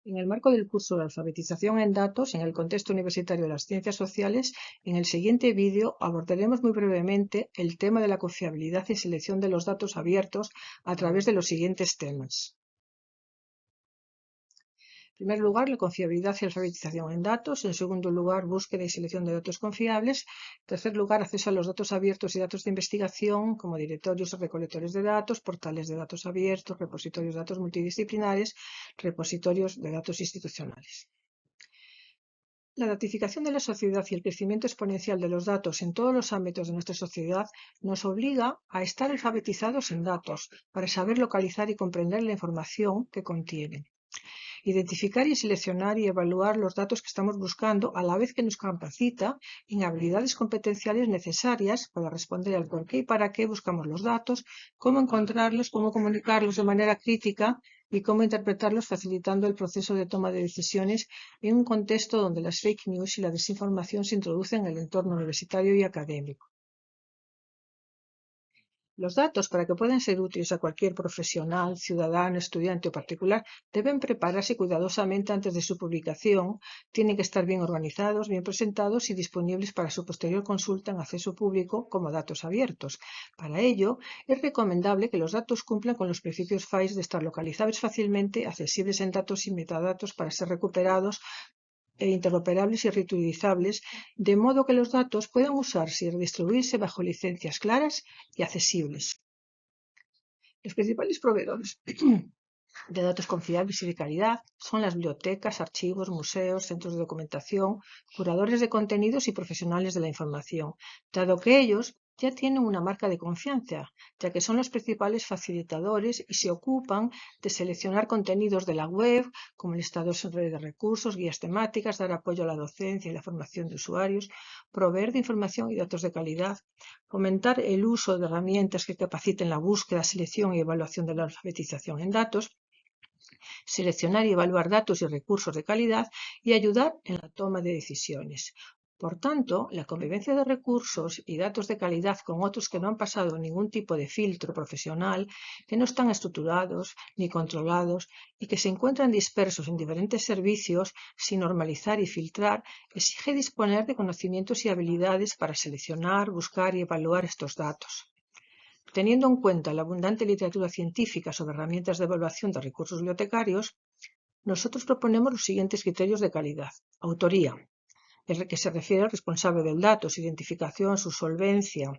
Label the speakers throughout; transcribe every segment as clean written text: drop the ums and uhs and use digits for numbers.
Speaker 1: En el marco del curso de alfabetización en datos en el contexto universitario de las ciencias sociales, en el siguiente vídeo abordaremos muy brevemente el tema de la confiabilidad y selección de los datos abiertos a través de los siguientes temas. En primer lugar, la confiabilidad y alfabetización en datos. En segundo lugar, búsqueda y selección de datos confiables. En tercer lugar, acceso a los datos abiertos y datos de investigación, como directorios o recolectores de datos, portales de datos abiertos, repositorios de datos multidisciplinares, repositorios de datos institucionales. La datificación de la sociedad y el crecimiento exponencial de los datos en todos los ámbitos de nuestra sociedad nos obliga a estar alfabetizados en datos para saber localizar y comprender la información que contienen. Identificar y seleccionar y evaluar los datos que estamos buscando a la vez que nos capacita en habilidades competenciales necesarias para responder al por qué y para qué buscamos los datos, cómo encontrarlos, cómo comunicarlos de manera crítica y cómo interpretarlos, facilitando el proceso de toma de decisiones en un contexto donde las fake news y la desinformación se introducen en el entorno universitario y académico. Los datos, para que puedan ser útiles a cualquier profesional, ciudadano, estudiante o particular, deben prepararse cuidadosamente antes de su publicación, tienen que estar bien organizados, bien presentados y disponibles para su posterior consulta en acceso público como datos abiertos. Para ello, es recomendable que los datos cumplan con los principios FAIR de estar localizables fácilmente, accesibles en datos y metadatos para ser recuperados, interoperables y reutilizables, de modo que los datos puedan usarse y redistribuirse bajo licencias claras y accesibles. Los principales proveedores de datos confiables y de calidad son las bibliotecas, archivos, museos, centros de documentación, curadores de contenidos y profesionales de la información, dado que ellos ya tienen una marca de confianza, ya que son los principales facilitadores y se ocupan de seleccionar contenidos de la web, como listados en red de recursos, guías temáticas, dar apoyo a la docencia y la formación de usuarios, proveer de información y datos de calidad, fomentar el uso de herramientas que capaciten la búsqueda, selección y evaluación de la alfabetización en datos, seleccionar y evaluar datos y recursos de calidad y ayudar en la toma de decisiones. Por tanto, la convivencia de recursos y datos de calidad con otros que no han pasado ningún tipo de filtro profesional, que no están estructurados ni controlados y que se encuentran dispersos en diferentes servicios sin normalizar y filtrar, exige disponer de conocimientos y habilidades para seleccionar, buscar y evaluar estos datos. Teniendo en cuenta la abundante literatura científica sobre herramientas de evaluación de recursos bibliotecarios, nosotros proponemos los siguientes criterios de calidad. Autoría, el que se refiere al responsable del dato, su identificación, su solvencia,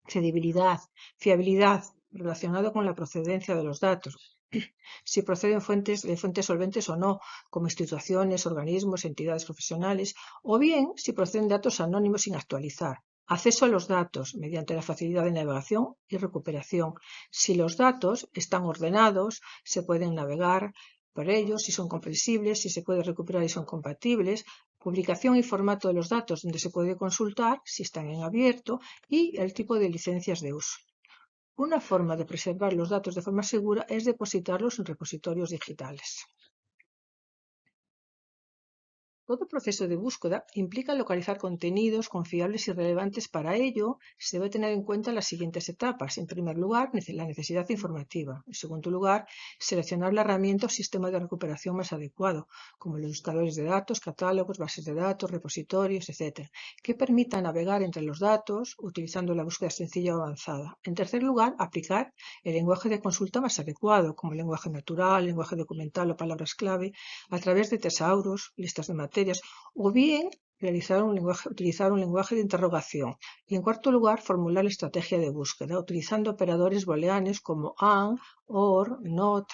Speaker 1: credibilidad, fiabilidad, relacionado con la procedencia de los datos, si proceden de fuentes solventes o no, como instituciones, organismos, entidades profesionales, o bien si proceden datos anónimos sin actualizar. Acceso a los datos mediante la facilidad de navegación y recuperación. Si los datos están ordenados, se pueden navegar por ellos, si son comprensibles, si se puede recuperar y son compatibles, publicación y formato de los datos donde se puede consultar, si están en abierto, y el tipo de licencias de uso. Una forma de preservar los datos de forma segura es depositarlos en repositorios digitales. Todo proceso de búsqueda implica localizar contenidos confiables y relevantes. Para ello, se debe tener en cuenta las siguientes etapas. En primer lugar, la necesidad informativa. En segundo lugar, seleccionar la herramienta o sistema de recuperación más adecuado, como los buscadores de datos, catálogos, bases de datos, repositorios, etc., que permitan navegar entre los datos utilizando la búsqueda sencilla o avanzada. En tercer lugar, aplicar el lenguaje de consulta más adecuado, como lenguaje natural, lenguaje documental o palabras clave, a través de tesauros, listas de materias, o bien utilizar un lenguaje de interrogación. Y en cuarto lugar, formular la estrategia de búsqueda, utilizando operadores booleanos como AND, OR, NOT,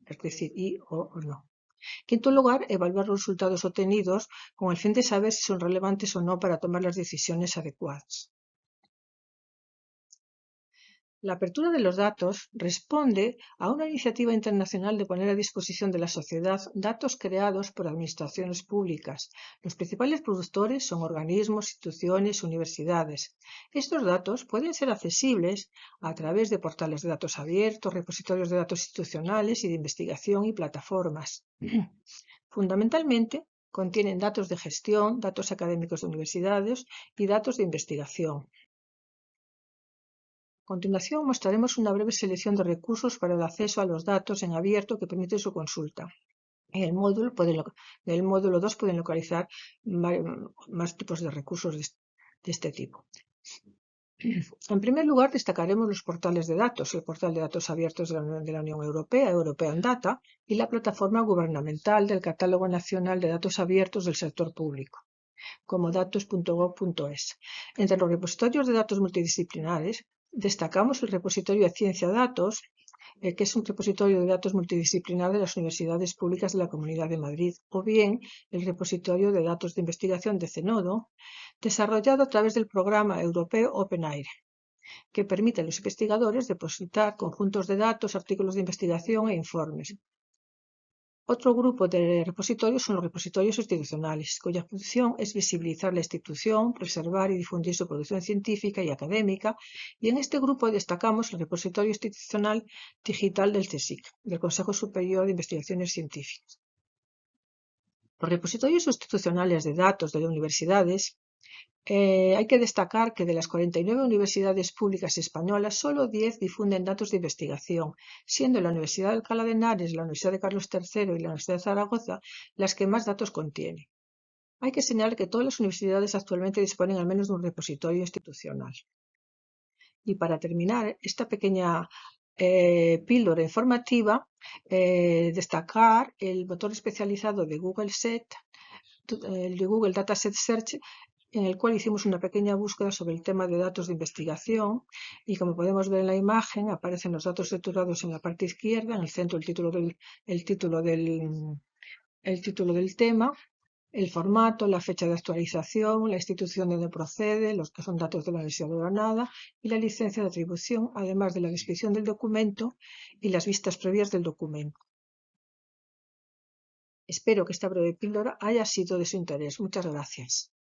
Speaker 1: es decir, y o no. En quinto lugar, evaluar los resultados obtenidos con el fin de saber si son relevantes o no para tomar las decisiones adecuadas. La apertura de los datos responde a una iniciativa internacional de poner a disposición de la sociedad datos creados por administraciones públicas. Los principales productores son organismos, instituciones, universidades. Estos datos pueden ser accesibles a través de portales de datos abiertos, repositorios de datos institucionales y de investigación y plataformas. Fundamentalmente, contienen datos de gestión, datos académicos de universidades y datos de investigación. A continuación, mostraremos una breve selección de recursos para el acceso a los datos en abierto que permite su consulta. En el módulo 2 pueden localizar más tipos de recursos de este tipo. En primer lugar, destacaremos los portales de datos, el portal de datos abiertos de la Unión Europea, European Data, y la plataforma gubernamental del Catálogo Nacional de Datos Abiertos del Sector Público, como datos.gov.es. Entre los repositorios de datos multidisciplinares, destacamos el repositorio de Ciencia Datos, que es un repositorio de datos multidisciplinar de las universidades públicas de la Comunidad de Madrid, o bien el repositorio de datos de investigación de CENODO, desarrollado a través del programa europeo OpenAIRE, que permite a los investigadores depositar conjuntos de datos, artículos de investigación e informes. Otro grupo de repositorios son los repositorios institucionales, cuya función es visibilizar la institución, preservar y difundir su producción científica y académica, y en este grupo destacamos el repositorio institucional digital del CSIC, del Consejo Superior de Investigaciones Científicas. Los repositorios institucionales de datos de las universidades. Hay que destacar que de las 49 universidades públicas españolas, solo 10 difunden datos de investigación, siendo la Universidad de Alcalá de Henares, la Universidad de Carlos III y la Universidad de Zaragoza las que más datos contienen. Hay que señalar que todas las universidades actualmente disponen al menos de un repositorio institucional. Y para terminar esta pequeña píldora informativa, destacar el motor especializado de Google el de Google Dataset Search, en el cual hicimos una pequeña búsqueda sobre el tema de datos de investigación, y como podemos ver en la imagen, aparecen los datos estructurados en la parte izquierda, en el centro el título del tema, el formato, la fecha de actualización, la institución donde procede, los que son datos de la Universidad de Granada, y la licencia de atribución, además de la descripción del documento y las vistas previas del documento. Espero que esta breve píldora haya sido de su interés. Muchas gracias.